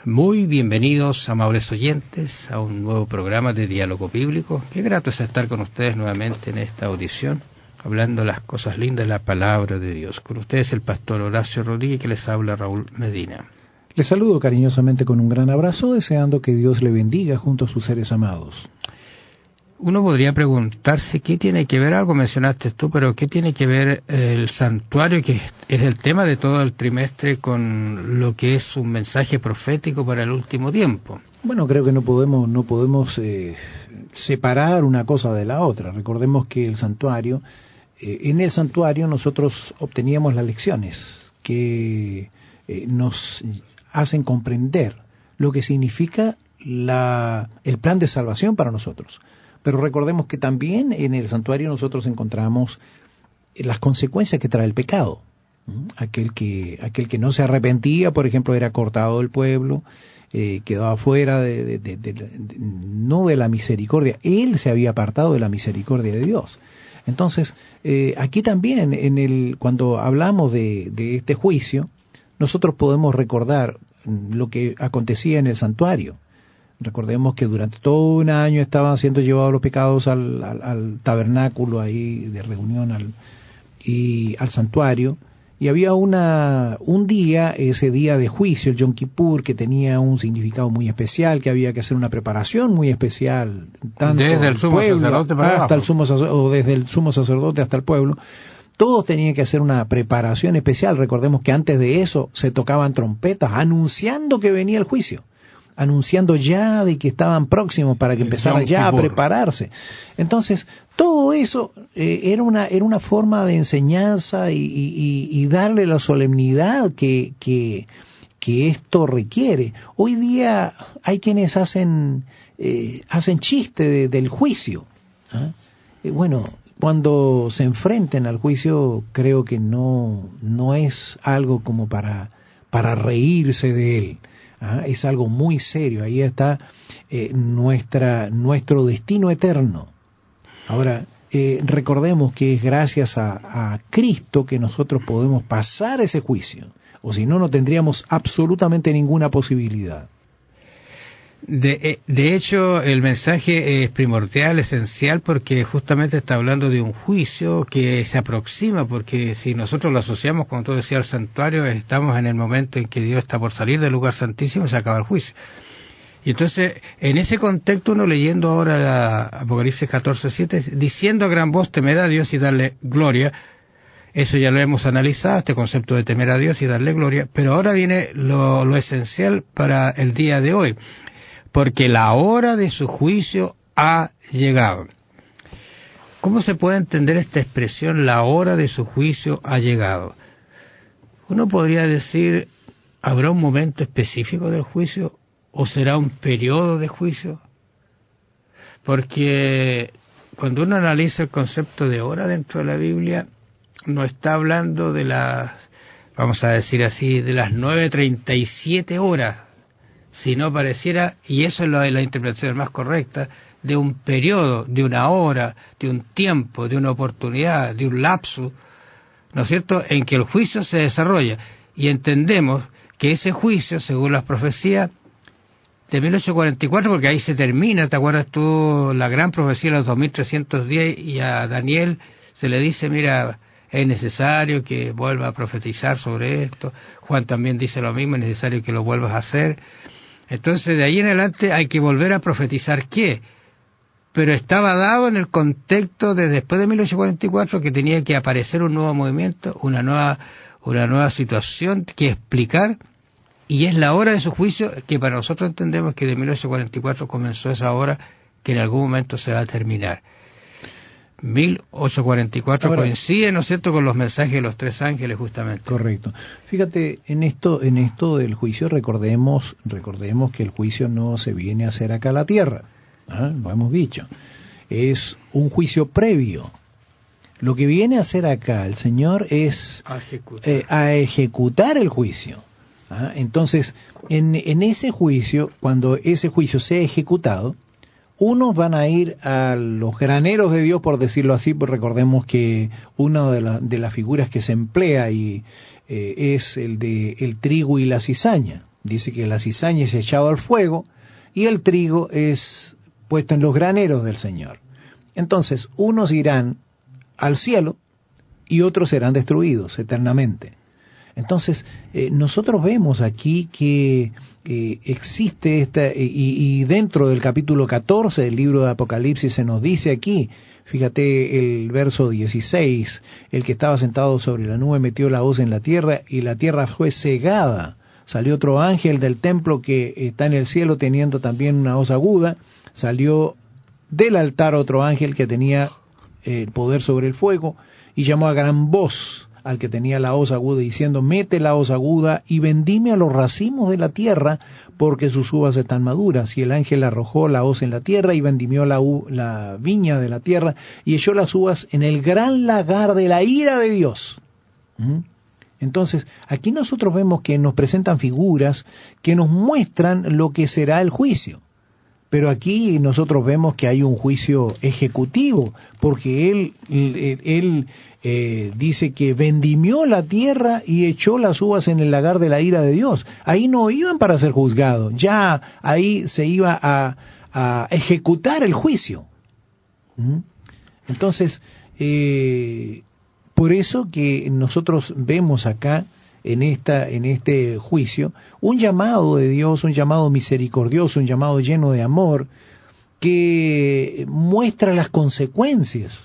Muy bienvenidos, amables oyentes, a un nuevo programa de Diálogo Bíblico. Qué grato es estar con ustedes nuevamente en esta audición, hablando las cosas lindas de la palabra de Dios. Con ustedes el pastor Horacio Rodríguez, que les habla Raúl Medina. Les saludo cariñosamente con un gran abrazo, deseando que Dios le bendiga junto a sus seres amados. Uno podría preguntarse qué tiene que ver, algo mencionaste tú, pero qué tiene que ver el santuario, que es el tema de todo el trimestre, con lo que es un mensaje profético para el último tiempo. Bueno, creo que no podemos separar una cosa de la otra. Recordemos que el santuario, en el santuario nosotros obteníamos las lecciones que nos hacen comprender lo que significa el plan de salvación para nosotros. Pero recordemos que también en el santuario nosotros encontramos las consecuencias que trae el pecado. Aquel que no se arrepentía, por ejemplo, era cortado del pueblo, quedaba fuera no de la misericordia. Él se había apartado de la misericordia de Dios. Entonces, aquí también, cuando hablamos de este juicio, nosotros podemos recordar lo que acontecía en el santuario. Recordemos que durante todo un año estaban siendo llevados los pecados al tabernáculo ahí de reunión y al santuario, y había un día, ese día de juicio, el Yom Kippur, que tenía un significado muy especial, que había que hacer una preparación muy especial, tanto desde el sumo sacerdote para hasta o desde el sumo sacerdote hasta el pueblo. Todos tenían que hacer una preparación especial. Recordemos que antes de eso se tocaban trompetas anunciando que venía el juicio, anunciando ya de que estaban próximos para que empezaran ya a prepararse. Entonces, todo eso era una forma de enseñanza y darle la solemnidad que esto requiere. Hoy día hay quienes hacen chiste del juicio. Bueno, cuando se enfrenten al juicio, creo que no es algo como para reírse de él. Es algo muy serio. Ahí está nuestro destino eterno. Ahora, recordemos que es gracias a Cristo que nosotros podemos pasar ese juicio, o si no, no tendríamos absolutamente ninguna posibilidad. De hecho, el mensaje es primordial, esencial, porque justamente está hablando de un juicio que se aproxima, porque si nosotros lo asociamos, como tú decías, al santuario, estamos en el momento en que Dios está por salir del lugar santísimo y se acaba el juicio. Y entonces, en ese contexto, uno leyendo ahora Apocalipsis 14:7, diciendo a gran voz, temer a Dios y darle gloria. Eso ya lo hemos analizado, este concepto de temer a Dios y darle gloria, pero ahora viene lo esencial para el día de hoy. Porque la hora de su juicio ha llegado. ¿Cómo se puede entender esta expresión, la hora de su juicio ha llegado? Uno podría decir, ¿habrá un momento específico del juicio o será un periodo de juicio? Porque cuando uno analiza el concepto de hora dentro de la Biblia, no está hablando de vamos a decir así, de las 9:37 horas, si no pareciera, y eso es la interpretación más correcta, de un periodo, de una hora, de un tiempo, de una oportunidad, de un lapso, ¿no es cierto?, en que el juicio se desarrolla. Y entendemos que ese juicio, según las profecías de 1844, porque ahí se termina, ¿te acuerdas tú? La gran profecía de los 2310, y a Daniel se le dice, mira, es necesario que vuelva a profetizar sobre esto. Juan también dice lo mismo, es necesario que lo vuelvas a hacer. Entonces, de ahí en adelante hay que volver a profetizar ¿qué? Pero estaba dado en el contexto de después de 1844 que tenía que aparecer un nuevo movimiento, una nueva situación que explicar, y es la hora de su juicio que para nosotros entendemos que de 1844 comenzó esa hora que en algún momento se va a terminar. 1844 ahora, coincide, ¿no es cierto?, con los mensajes de los tres ángeles, justamente. Correcto. Fíjate, en esto del juicio, recordemos que el juicio no se viene a hacer acá a la tierra. Lo hemos dicho. Es un juicio previo. Lo que viene a hacer acá el Señor es a ejecutar el juicio. Entonces, en ese juicio, cuando ese juicio sea ejecutado, unos van a ir a los graneros de Dios, por decirlo así, pues recordemos que una de las figuras que se emplea es el de el trigo y la cizaña. Dice que la cizaña es echada al fuego y el trigo es puesto en los graneros del Señor. Entonces, unos irán al cielo y otros serán destruidos eternamente. Entonces, nosotros vemos aquí que existe esta, y dentro del capítulo 14 del libro de Apocalipsis se nos dice aquí, fíjate el verso 16, el que estaba sentado sobre la nube metió la hoz en la tierra y la tierra fue cegada. Salió otro ángel del templo que está en el cielo teniendo también una hoz aguda. Salió del altar otro ángel que tenía el poder sobre el fuego y llamó a gran voz al que tenía la hoz aguda diciendo, mete la hoz aguda y vendime a los racimos de la tierra porque sus uvas están maduras. Y el ángel arrojó la hoz en la tierra y vendimió la viña de la tierra y echó las uvas en el gran lagar de la ira de Dios. Entonces, aquí nosotros vemos que nos presentan figuras que nos muestran lo que será el juicio. Pero aquí nosotros vemos que hay un juicio ejecutivo, porque él dice que vendimió la tierra y echó las uvas en el lagar de la ira de Dios. Ahí no iban para ser juzgados, ya ahí se iba a ejecutar el juicio. Entonces, por eso que nosotros vemos acá en este juicio un llamado de Dios, un llamado misericordioso, un llamado lleno de amor que muestra las consecuencias.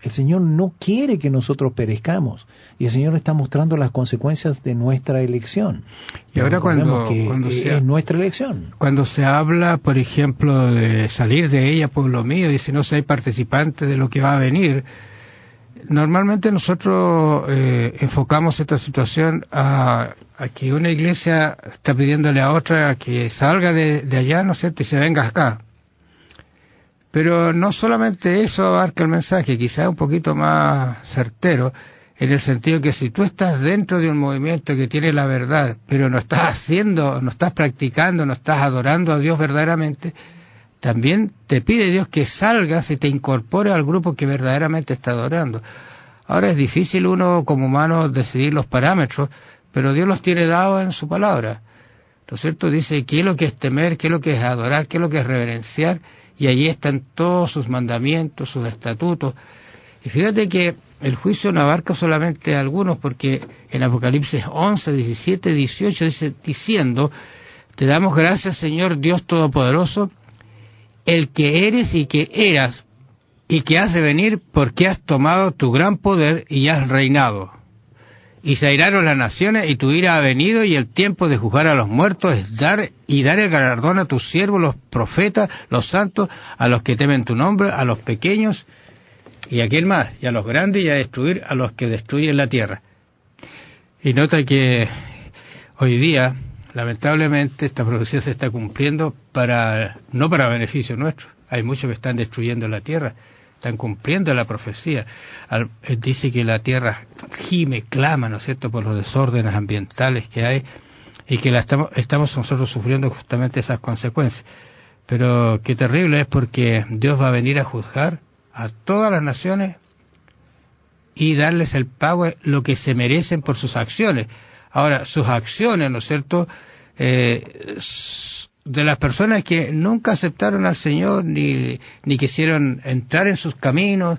El Señor no quiere que nosotros perezcamos y el Señor está mostrando las consecuencias de nuestra elección. Y ahora cuando es nuestra elección. Cuando se habla, por ejemplo, de salir de ella, pueblo mío, dice no soy participante de lo que va a venir. Normalmente nosotros enfocamos esta situación a que una iglesia está pidiéndole a otra que salga de allá, ¿no es cierto?, y se venga acá. Pero no solamente eso abarca el mensaje, quizás un poquito más certero, en el sentido que si tú estás dentro de un movimiento que tiene la verdad, pero no estás haciendo, no estás practicando, no estás adorando a Dios verdaderamente, también te pide Dios que salgas y te incorpores al grupo que verdaderamente está adorando. Ahora es difícil uno como humano decidir los parámetros, pero Dios los tiene dados en su palabra. ¿No es cierto? Dice qué es lo que es temer, qué es lo que es adorar, qué es lo que es reverenciar, y allí están todos sus mandamientos, sus estatutos. Y fíjate que el juicio no abarca solamente a algunos, porque en Apocalipsis 11, 17, 18 dice, diciendo, te damos gracias Señor Dios Todopoderoso, el que eres y que eras, y que has de venir porque has tomado tu gran poder y has reinado. Y se airaron las naciones y tu ira ha venido y el tiempo de juzgar a los muertos es dar el galardón a tus siervos, los profetas, los santos, a los que temen tu nombre, a los pequeños y a quién más, y a los grandes y a destruir a los que destruyen la tierra. Y nota que hoy día, lamentablemente, esta profecía se está cumpliendo no para beneficio nuestro. Hay muchos que están destruyendo la tierra, están cumpliendo la profecía. Dice que la tierra gime, clama, ¿no es cierto?, por los desórdenes ambientales que hay y que estamos nosotros sufriendo justamente esas consecuencias. Pero qué terrible es porque Dios va a venir a juzgar a todas las naciones y darles el pago, lo que se merecen por sus acciones. Ahora, sus acciones, ¿no es cierto?, de las personas que nunca aceptaron al Señor ni quisieron entrar en sus caminos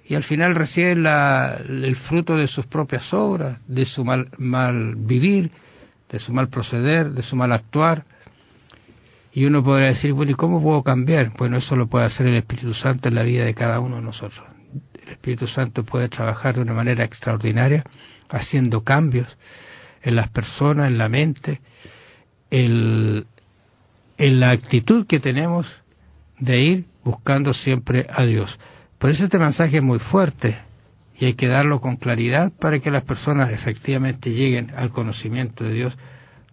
y al final reciben el fruto de sus propias obras, de su mal vivir, de su mal proceder, de su mal actuar. Y uno podrá decir, bueno, ¿y cómo puedo cambiar? Bueno, eso lo puede hacer el Espíritu Santo en la vida de cada uno de nosotros. El Espíritu Santo puede trabajar de una manera extraordinaria, haciendo cambios en las personas, en la mente, en la actitud que tenemos de ir buscando siempre a Dios. Por eso este mensaje es muy fuerte y hay que darlo con claridad para que las personas efectivamente lleguen al conocimiento de Dios,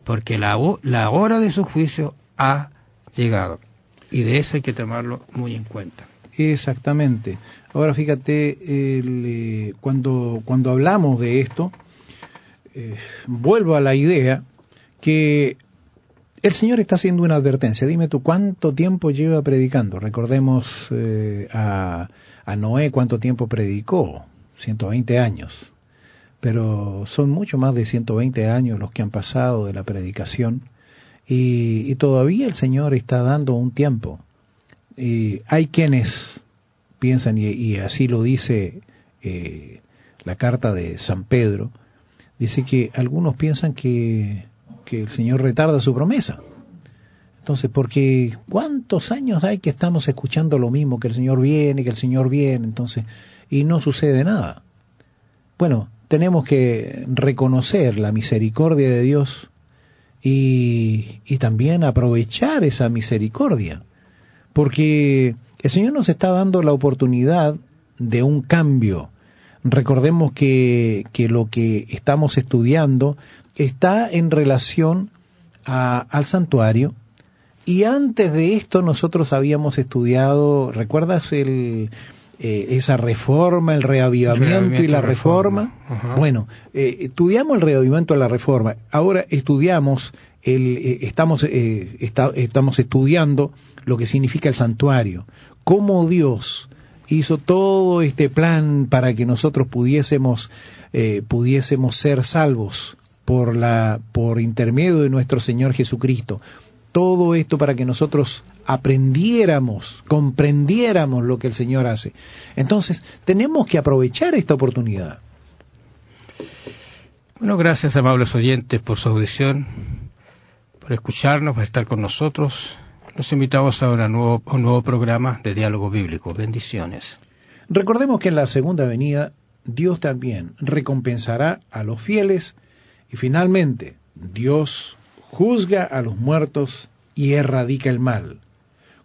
porque la hora de su juicio ha llegado y de eso hay que tomarlo muy en cuenta. Exactamente. Ahora fíjate, cuando hablamos de esto, vuelvo a la idea que el Señor está haciendo una advertencia. Dime tú, ¿cuánto tiempo lleva predicando? Recordemos a Noé, ¿cuánto tiempo predicó? 120 años. pero son mucho más de 120 años los que han pasado de la predicación y todavía el Señor está dando un tiempo. Y hay quienes piensan, y así lo dice la carta de San Pedro, dice que algunos piensan que el Señor retarda su promesa. Entonces, porque ¿cuántos años hay que estamos escuchando lo mismo? Que el Señor viene, entonces, y no sucede nada. Bueno, tenemos que reconocer la misericordia de Dios y también aprovechar esa misericordia, porque el Señor nos está dando la oportunidad de un cambio. Recordemos que lo que estamos estudiando está en relación al santuario, y antes de esto nosotros habíamos estudiado, ¿recuerdas esa reforma, el reavivamiento y la reforma? Bueno, estudiamos el reavivamiento y la reforma. Ahora estudiamos, estamos estudiando lo que significa el santuario, cómo Dios hizo todo este plan para que nosotros pudiésemos ser salvos por intermedio de nuestro Señor Jesucristo. Todo esto para que nosotros aprendiéramos, comprendiéramos lo que el Señor hace. Entonces, tenemos que aprovechar esta oportunidad. Bueno, gracias, amables oyentes, por su audición, por escucharnos, por estar con nosotros. Los invitamos a un nuevo programa de Diálogo Bíblico. Bendiciones. Recordemos que en la segunda venida, Dios también recompensará a los fieles y finalmente, Dios juzga a los muertos y erradica el mal.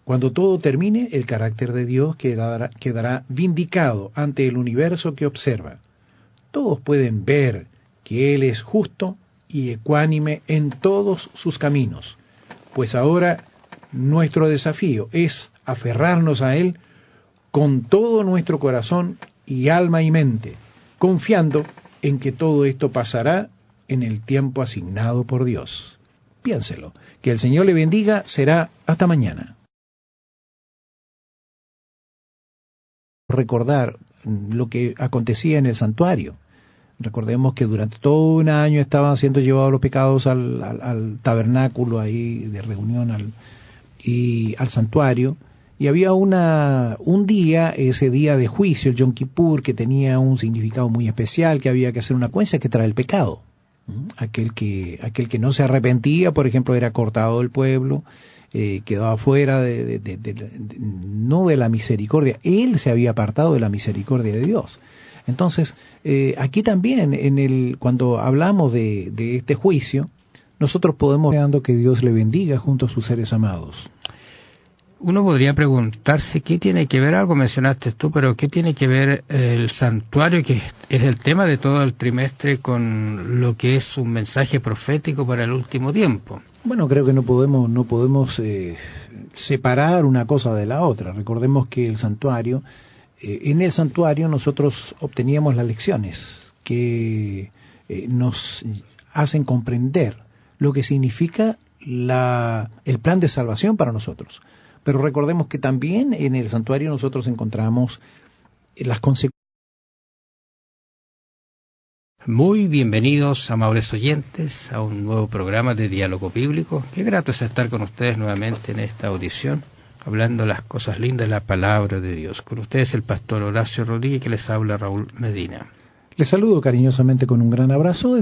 Cuando todo termine, el carácter de Dios quedará vindicado ante el universo que observa. Todos pueden ver que Él es justo y ecuánime en todos sus caminos, pues ahora nuestro desafío es aferrarnos a Él con todo nuestro corazón y alma y mente, confiando en que todo esto pasará en el tiempo asignado por Dios. Piénselo. Que el Señor le bendiga. Será hasta mañana. Recordar lo que acontecía en el santuario. Recordemos que durante todo un año estaban siendo llevados los pecados al tabernáculo ahí de reunión y al santuario. Y había un día, ese día de juicio, el Yom Kippur, que tenía un significado muy especial, que había que hacer una cuenta que trae el pecado. Aquel que no se arrepentía, por ejemplo, era cortado del pueblo, quedaba fuera no de la misericordia. Él se había apartado de la misericordia de Dios. Entonces, aquí también, cuando hablamos de este juicio, nosotros podemos deseando que Dios le bendiga junto a sus seres amados. Uno podría preguntarse qué tiene que ver, algo mencionaste tú, pero qué tiene que ver el santuario, que es el tema de todo el trimestre, con lo que es un mensaje profético para el último tiempo. Bueno, creo que no podemos separar una cosa de la otra. Recordemos que el santuario, en el santuario nosotros obteníamos las lecciones que nos hacen comprender lo que significa el plan de salvación para nosotros. Pero recordemos que también en el santuario nosotros encontramos las consecuencias. Muy bienvenidos, amables oyentes, a un nuevo programa de Diálogo Bíblico. Qué grato es estar con ustedes nuevamente en esta audición, hablando las cosas lindas de la palabra de Dios. Con ustedes el pastor Horacio Rodríguez, que les habla Raúl Medina. Les saludo cariñosamente con un gran abrazo.